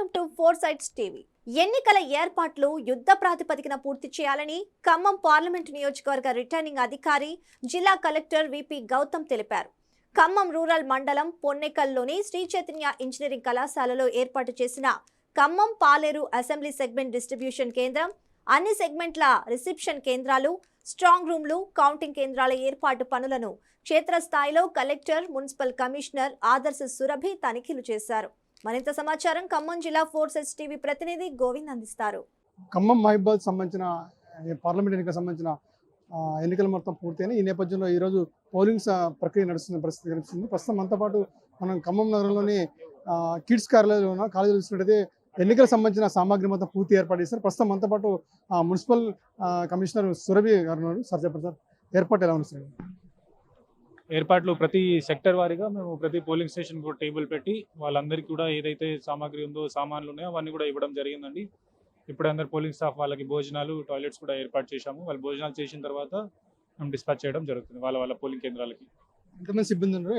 Welcome to four Sides TV. ఎన్నికల ఏర్పాట్లు యుద్ధ ప్రాతిపదికన పూర్తి చేయాలని ఖమ్మం పార్లమెంటు నియోజకవర్గ రిటర్నింగ్ అధికారి జిల్లా కలెక్టర్ విపి గౌతమ్ తెలిపారు. ఖమ్మం రూరల్ మండలం పొన్నెకల్లోని శ్రీ చైతన్య ఇంజనీరింగ్ కళాశాలలో ఏర్పాటు చేసిన ఖమ్మం పాలేరు అసెంబ్లీ సెగ్మెంట్ డిస్ట్రిబ్యూషన్ కేంద్రం, అన్ని సెగ్మెంట్ల రిసెప్షన్ కేంద్రాలు, స్ట్రాంగ్ రూమ్లు, కౌంటింగ్ కేంద్రాల ఏర్పాటు పనులను క్షేత్రస్థాయిలో కలెక్టర్, మున్సిపల్ కమిషనర్ ఆదర్శ సురభి తనిఖీలు చేశారు. మరింత సమాచారం ఖమ్మం జిల్లా ఫోర్ సైడ్స్ టీవీ ప్రతినిధి గోవింద్ అందిస్తారు. ఖమ్మం మహిబాద్ సంబంధించిన పార్లమెంట్ ఎన్నికలకు సంబంధించిన ఎన్నికలు మొత్తం పూర్తయిన ఈ నేపథ్యంలో ఈరోజు పోలింగ్ ప్రక్రియ నడుస్తున్న పరిస్థితి కనిపిస్తుంది. ప్రస్తుతం మనతో పాటు మనం ఖమ్మం నగరంలోని కిడ్స్ కార్యాలయంలో ఉన్న కాలేజీలో చూసినట్టయితే ఎన్నికలకు సంబంధించిన సామాగ్రి మొత్తం పూర్తి ఏర్పాటు చేస్తారు. ప్రస్తుతం మనతో పాటు మున్సిపల్ కమిషనర్ సురభి గారు ఉన్నారు. సార్ చెప్పండి సార్, ఏర్పాటు ఎలా ఉంది సార్? ఏర్పాట్లు ప్రతి సెక్టర్ వారీగా మేము ప్రతి పోలింగ్ స్టేషన్ కూడా టేబుల్ పెట్టి వాళ్ళందరికీ కూడా ఏదైతే సామాగ్రి ఉందో, సామాన్లు ఉన్నాయో అవన్నీ కూడా ఇవ్వడం జరిగిందండి. ఇప్పుడు అందరు పోలింగ్ స్టాఫ్ వాళ్ళకి భోజనాలు, టాయిలెట్స్ కూడా ఏర్పాటు చేశాము. వాళ్ళు భోజనాలు చేసిన తర్వాత మేము డిస్పాచ్ చేయడం జరుగుతుంది వాళ్ళ పోలింగ్ కేంద్రాలకి. ఎంతమంది సిబ్బంది ఉన్నారు?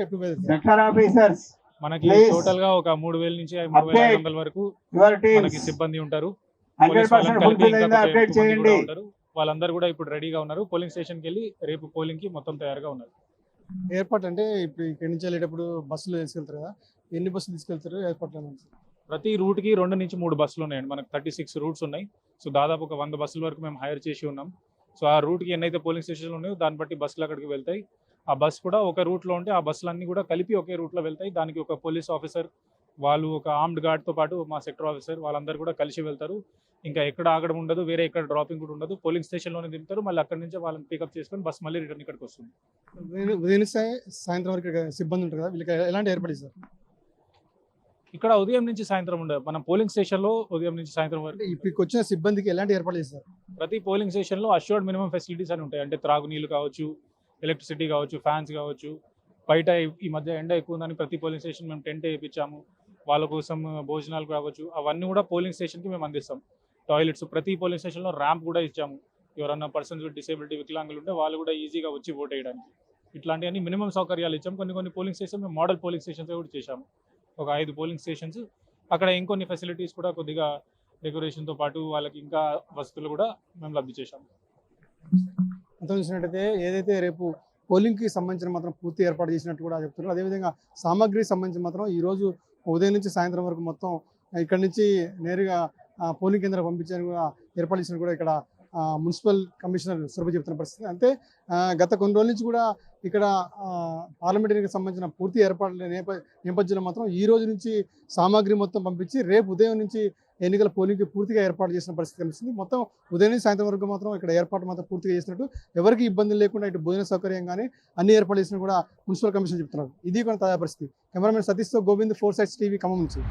మనకి టోటల్ గా ఒక 3,000 నుంచి 3,500 వరకు మనకి సిబ్బంది ఉంటారు. వాళ్ళందరూ కూడా ఇప్పుడు రెడీగా ఉన్నారు. పోలింగ్ స్టేషన్కి వెళ్ళి రేపు పోలింగ్ కి మొత్తం తయారుగా ఉన్నారు. ఏర్పాటు అంటే ఇప్పుడు ఇక్కడి నుంచి వెళ్ళేటప్పుడు బస్సులు తీసుకెళ్తారు కదా, ఎన్ని బస్సులు తీసుకెళ్తారు? ఏర్పాట్లు ప్రతి రూట్ కి 2 నుంచి 3 బస్సులు ఉన్నాయండి. మనకు 36 రూట్స్ ఉన్నాయి. సో దాదాపు ఒక 100 బస్సుల వరకు మేము హైర్ చేసి ఉన్నాం. సో ఆ రూట్ కి ఎన్నైతే పోలింగ్ స్టేషన్లు ఉన్నాయో దాన్ని బట్టి బస్సులు అక్కడికి వెళ్తాయి. ఆ బస్ కూడా ఒక రూట్లో ఉంటే ఆ బస్సులన్నీ కూడా కలిపి ఒకే రూట్లో వెళ్తాయి. దానికి ఒక పోలీస్ ఆఫీసర్, వాళ్ళు ఒక ఆర్మ్డ్ గార్డ్తో పాటు మా సెక్టర్ ఆఫీసర్, వాళ్ళందరూ కూడా కలిసి వెళ్తారు. ఇంకా ఎక్కడ ఆగడం ఉండదు, వేరే ఎక్కడ డ్రాపింగ్ కూడా ఉండదు. పోలింగ్ స్టేషన్లోనే దింపుతారు. మళ్ళీ అక్కడి నుంచి వాళ్ళని పికప్ చేసుకొని బస్ మళ్ళీ రిటర్న్ ఇక్కడికి వస్తుంది. ఉదయం సాయంత్రం వరకు సిబ్బంది ఉంటుంది కదా, వీళ్ళకి ఎలాంటి ఏర్పాటు చేస్తారు? ఇక్కడ ఉదయం నుంచి సాయంత్రం ఉండదు. మనం పోలింగ్ స్టేషన్లో ఉదయం నుంచి సాయంత్రం వరకు ఇప్పటికి వచ్చిన సిబ్బందికి ఎలాంటి ఏర్పాటు చేస్తారు? ప్రతి పోలింగ్ స్టేషన్లో అష్యూర్డ్ మినిమం ఫెసిలిటీస్ అని ఉంటాయి. అంటే త్రాగునీళ్ళు కావచ్చు, ఎలక్ట్రిసిటీ కావచ్చు, ఫ్యాన్స్ కావచ్చు. బయట ఈ మధ్య ఎండ ఎక్కువ ఉందని ప్రతి పోలింగ్ స్టేషన్ మేము టెంట్ వేయించాము. వాళ్ళ కోసం భోజనాలు కావచ్చు, అవన్నీ కూడా పోలింగ్ స్టేషన్కి మేము అందిస్తాం. టాయిలెట్స్ ప్రతి పోలింగ్ స్టేషన్లో ర్యాంప్ కూడా ఇచ్చాము. ఎవరన్నా పర్సన్స్ విత్ డిసేబిలిటీ, వికలాంగులు ఉంటే వాళ్ళు కూడా ఈజీగా వచ్చి ఓట్ వేయడానికి ఇట్లాంటివన్నీ మినిమం సౌకర్యాలు ఇచ్చాము. కొన్ని పోలింగ్ స్టేషన్ మేము మోడల్ పోలింగ్ స్టేషన్స్ కూడా చేశాము. ఒక 5 పోలింగ్ స్టేషన్స్. అక్కడ ఇంకొన్ని ఫెసిలిటీస్ కూడా కొద్దిగా డెకరేషన్తో పాటు వాళ్ళకి ఇంకా వసతులు కూడా మేము లబ్ధి చేశాము. అంతా చూసినట్టయితే ఏదైతే రేపు పోలింగ్కి సంబంధించిన మాత్రం పూర్తి ఏర్పాటు చేసినట్టు కూడా చెప్తున్నారు. అదేవిధంగా సామాగ్రికి సంబంధించి మాత్రం ఈరోజు ఉదయం నుంచి సాయంత్రం వరకు మొత్తం ఇక్కడ నుంచి నేరుగా పోలింగ్ కేంద్రం పంపించడానికి కూడా ఏర్పాటు చేసినట్టు కూడా ఇక్కడ మున్సిపల్ కమిషనర్ సురభి చెప్తున్న పరిస్థితి. అంటే గత కొన్ని రోజుల నుంచి కూడా ఇక్కడ పార్లమెంటరీకి సంబంధించిన పూర్తి ఏర్పాట్ల నేపథ్యంలో మాత్రం ఈ రోజు నుంచి సామాగ్రి మొత్తం పంపించి రేపు ఉదయం నుంచి ఎన్నికల పోలింగ్కి పూర్తిగా ఏర్పాటు చేసిన పరిస్థితి కనిపిస్తుంది. మొత్తం ఉదయం నుంచి సాయంత్రం వరకు మాత్రం ఇక్కడ ఏర్పాటు మాత్రం పూర్తిగా చేసినట్టు, ఎవరికి ఇబ్బందులు లేకుండా ఇటు భోజన సౌకర్యం కానీ అన్ని ఏర్పాటు చేసినట్టు కూడా మున్సిపల్ కమిషన్ చెప్తున్నారు. ఇది కూడా తాజా పరిస్థితి. కెమెరామెన్ సతీష్తో Govind, Four Sides TV, Khammam నుంచి.